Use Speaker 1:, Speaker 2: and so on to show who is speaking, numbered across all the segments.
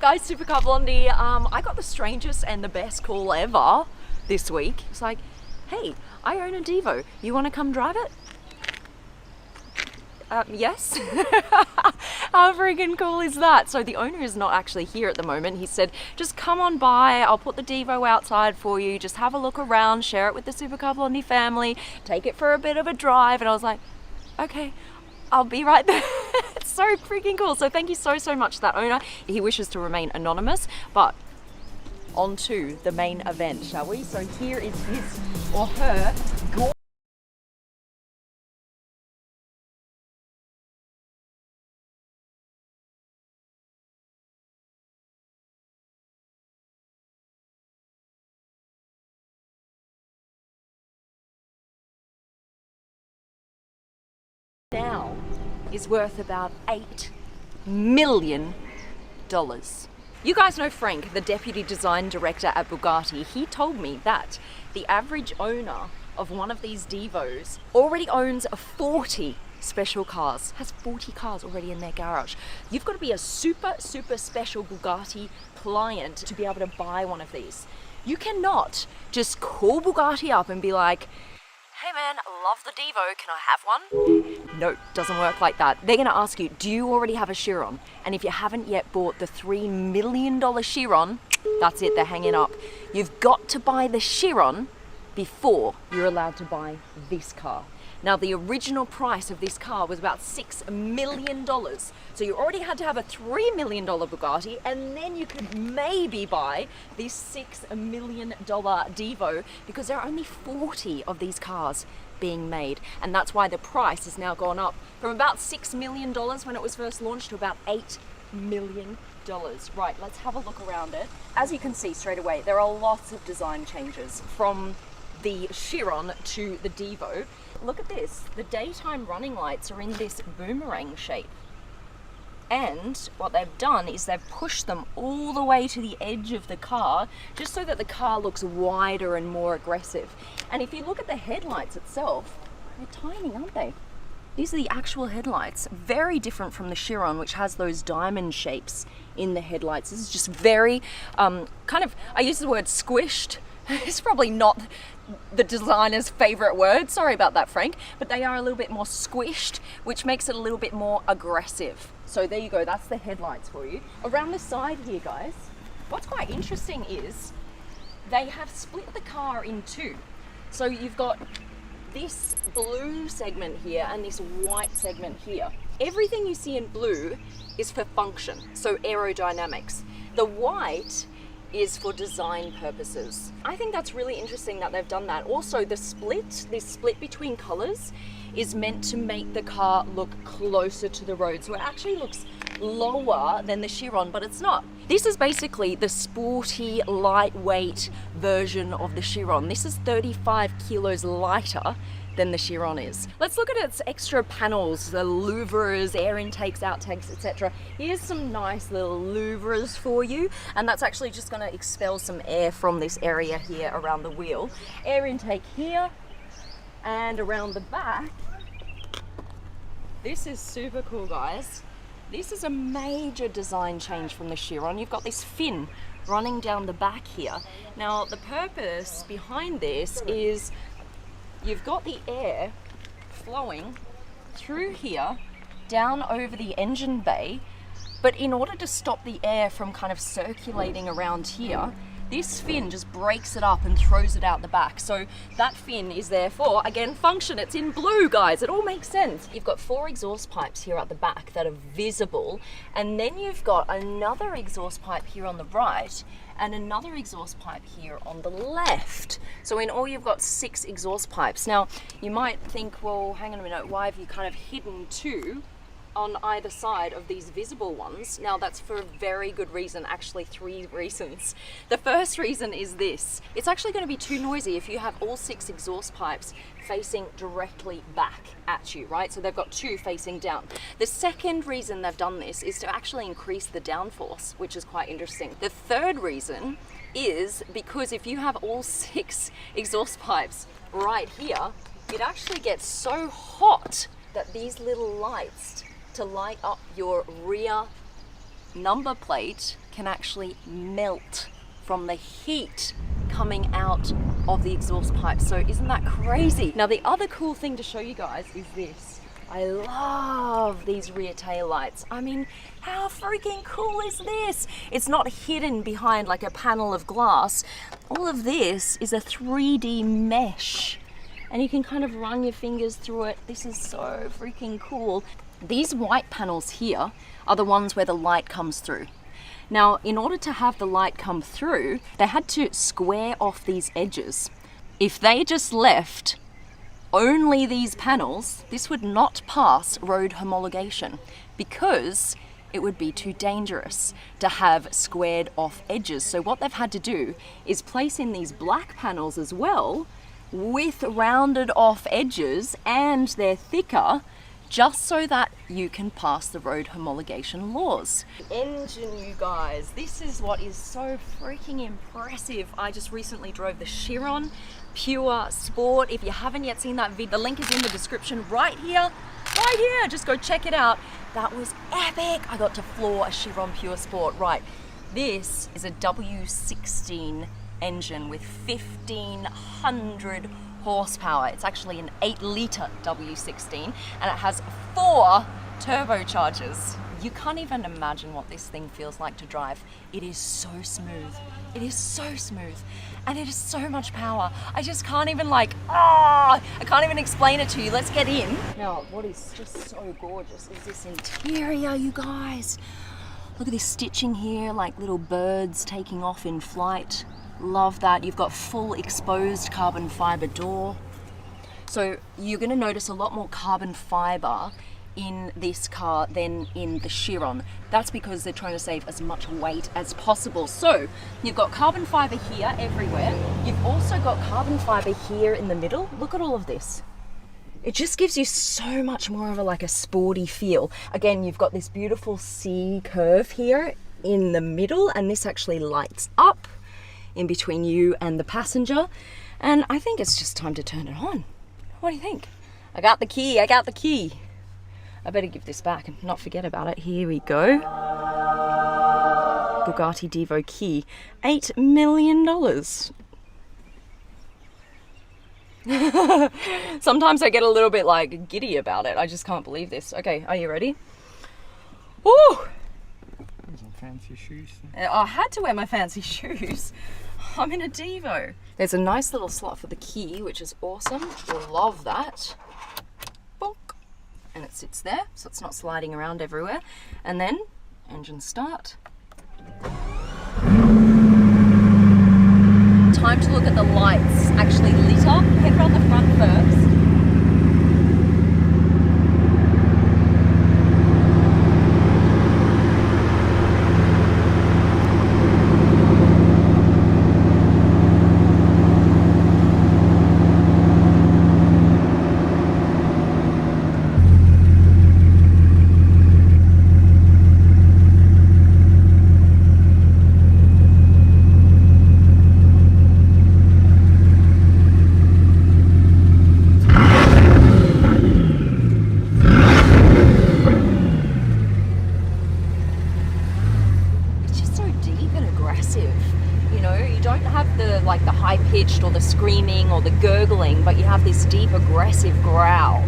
Speaker 1: guys, Supercar Blondie. I got the strangest and the best call ever this week. It's like, hey, I own a Divo. You want to come drive it? Yes. How freaking cool is that? So the owner is not actually here at the moment. He said, just come on by. I'll put the Divo outside for you. Just have a look around, share it with the Supercar Blondie family, take it for a bit of a drive. And I was like, okay, I'll be right there. It's so freaking cool. So thank you so much to that owner. He wishes to remain anonymous, but on to the main event, shall we? So here is his or her gorgeous now is worth about $8 million. You guys know Frank, the deputy design director at Bugatti. He told me that the average owner of one of these Divos already owns 40 special cars, has 40 cars already in their garage. You've got to be a super special Bugatti client to be able to buy one of these. You cannot just call Bugatti up and be like, hey man, I love the Divo, can I have one? No, doesn't work like that. They're gonna ask you, do you already have a Chiron? And if you haven't yet bought the $3 million Chiron, that's it, they're hanging up. You've got to buy the Chiron before you're allowed to buy this car. Now, the original price of this car was about $6 million. So you already had to have a $3 million Bugatti, and then you could maybe buy this $6 million Divo, because there are only 40 of these cars being made. And that's why the price has now gone up from about $6 million when it was first launched to about $8 million. Right, let's have a look around it. As you can see straight away, there are lots of design changes from the Chiron to the Divo. Look at this, the daytime running lights are in this boomerang shape. And what they've done is they've pushed them all the way to the edge of the car, just so that the car looks wider and more aggressive. And if you look at the headlights itself, they're tiny, aren't they? These are the actual headlights, very different from the Chiron, which has those diamond shapes in the headlights. This is just very, kind of, I use the word squished. It's probably not the designer's favorite word, sorry about that, Frank, but they are a little bit more squished, which makes it a little bit more aggressive. So there you go, that's the headlights for you. Around the side here, guys, what's quite interesting is they have split the car in two. So you've got this blue segment here and this white segment here. Everything you see in blue is for function, so aerodynamics. The white is for design purposes. I think that's really interesting that they've done that. Also, this split between colors is meant to make the car look closer to the road. So it actually looks lower than the Chiron, but it's not. This is basically the sporty, lightweight version of the Chiron. This is 35 kilos lighter than the Chiron is. Let's look at its extra panels, the louvres, air intakes, outtakes, etc. Here's some nice little louvres for you, and that's actually just going to expel some air from this area here around the wheel. Air intake here and around the back. This is super cool, guys. This is a major design change from the Chiron. You've got this fin running down the back here. Now, the purpose behind this is you've got the air flowing through here, down over the engine bay, but in order to stop the air from kind of circulating around here, this fin just breaks it up and throws it out the back. So that fin is there for, again, function. It's in blue, guys. It all makes sense. You've got 4 exhaust pipes here at the back that are visible, and then you've got another exhaust pipe here on the right and another exhaust pipe here on the left. So in all, you've got 6 exhaust pipes. Now, you might think, well, hang on a minute, why have you kind of hidden 2 on either side of these visible ones? Now, that's for a very good reason, actually 3 reasons. The first reason is this: it's actually going to be too noisy if you have all 6 exhaust pipes facing directly back at you, right? So they've got 2 facing down. The second reason they've done this is to actually increase the downforce, which is quite interesting. The third reason is because if you have all 6 exhaust pipes right here, it actually gets so hot that these little lights to light up your rear number plate can actually melt from the heat coming out of the exhaust pipe. So isn't that crazy? Now the other cool thing to show you guys is this. I love these rear tail lights. I mean, how freaking cool is this? It's not hidden behind like a panel of glass. All of this is a 3D mesh, and you can kind of run your fingers through it. This is so freaking cool. These white panels here are the ones where the light comes through. Now, in order to have the light come through, they had to square off these edges. If they just left only these panels, this would not pass road homologation because it would be too dangerous to have squared off edges. So what they've had to do is place in these black panels as well with rounded off edges, and they're thicker, just so that you can pass the road homologation laws. Engine, you guys, this is what is so freaking impressive. I just recently drove the Chiron Pure Sport. If you haven't yet seen that video, the link is in the description right here, just go check it out. That was epic. I got to floor a Chiron Pure Sport. Right, this is a W16 engine with 1500 horsepower. It's actually an 8-litre W16, and it has 4 turbochargers. You can't even imagine what this thing feels like to drive. It is so smooth. It is so smooth, and it is so much power. I just can't even I can't even explain it to you. Let's get in. Now, what is just so gorgeous is this interior, you guys. Look at this stitching here, like little birds taking off in flight. Love that. You've got full exposed carbon fiber door. So you're going to notice a lot more carbon fiber in this car than in the Chiron. That's because they're trying to save as much weight as possible. So you've got carbon fiber here everywhere. You've also got carbon fiber here in the middle. Look at all of this. It just gives you so much more of a sporty feel. Again, you've got this beautiful C curve here in the middle, and this actually lights up in between you and the passenger. And I think it's just time to turn it on. What do you think? I got the key. I better give this back and not forget about it. Here we go. Bugatti Divo key. $8 million. Sometimes I get a little bit giddy about it. I just can't believe this. Okay, are you ready? Woo!
Speaker 2: Some fancy shoes.
Speaker 1: I had to wear my fancy shoes. I'm in a Divo. There's a nice little slot for the key, which is awesome. Love that. Bonk. And it sits there, so it's not sliding around everywhere. And then, engine start. Time to look at the lights actually lit up. Head around the front first. The high-pitched or the screaming or the gurgling, but you have this deep aggressive growl.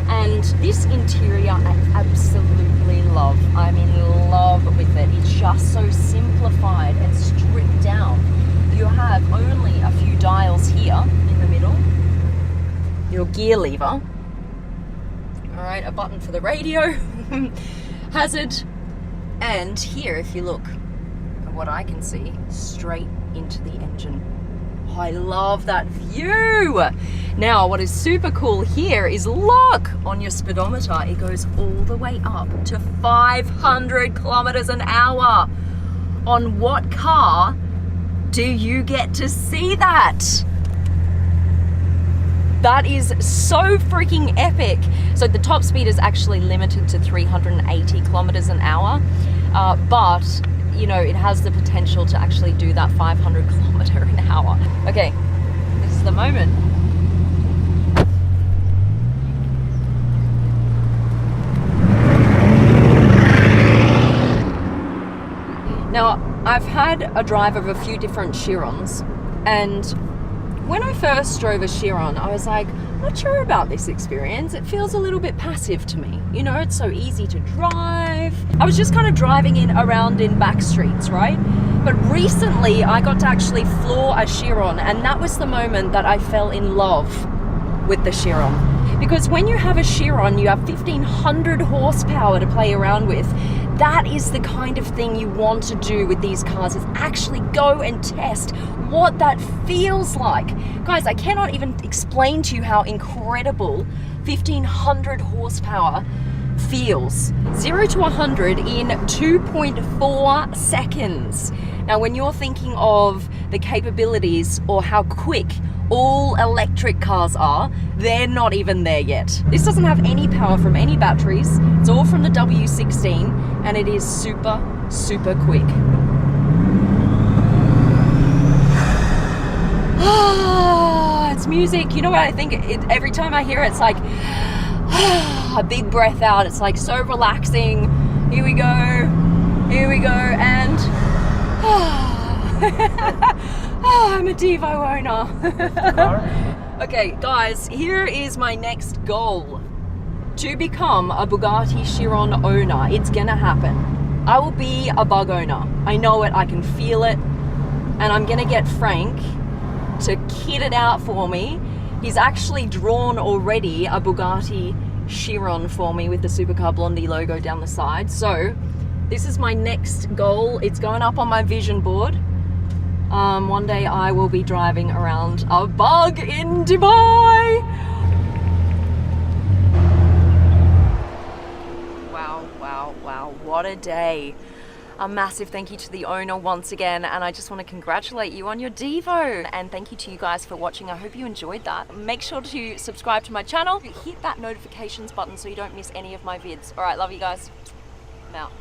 Speaker 1: And this interior I absolutely love. I'm in love with it. It's just so simplified and stripped down. You have only a few dials here in the middle. Your gear lever. All right, a button for the radio. Hazard. And here, if you look at what I can see, straight into the engine. I love that view. Now, what is super cool here is look on your speedometer. It goes all the way up to 500 kilometers an hour. On what car do you get to see that? That is so freaking epic. So the top speed is actually limited to 380 kilometers an hour, but you know, it has the potential to actually do that 500 kilometer an hour. Okay, this is the moment. Now, I've had a drive of a few different Chirons, and when I first drove a Chiron, I was like, not sure about this experience. It feels a little bit passive to me. You know, it's so easy to drive. I was just kind of driving around in back streets, right? But recently I got to actually floor a Chiron, and that was the moment that I fell in love with the Chiron. Because when you have a Chiron, you have 1,500 horsepower to play around with. That is the kind of thing you want to do with these cars, is actually go and test what that feels like. Guys, I cannot even explain to you how incredible 1,500 horsepower feels. 0 to 100 in 2.4 seconds. Now, when you're thinking of the capabilities or how quick all electric cars are, they're not even there yet. This doesn't have any power from any batteries. It's all from the W16, and it is super, super quick. It's music. You know what I think? Every time I hear it, it's like a big breath out. It's like so relaxing. Here we go, and I'm a Divo owner. Okay, guys, here is my next goal: to become a Bugatti Chiron owner. It's gonna happen. I will be a bug owner. I know it, I can feel it, and I'm gonna get Frank to kit it out for me. He's actually drawn already a Bugatti Chiron for me with the Supercar Blondie logo down the side. So this is my next goal. It's going up on my vision board. One day I will be driving around a bug in Dubai. Wow, wow, wow, what a day. A massive thank you to the owner once again, and I just want to congratulate you on your Divo. And thank you to you guys for watching. I hope you enjoyed that. Make sure to subscribe to my channel. Hit that notifications button so you don't miss any of my vids. All right, love you guys. I'm out.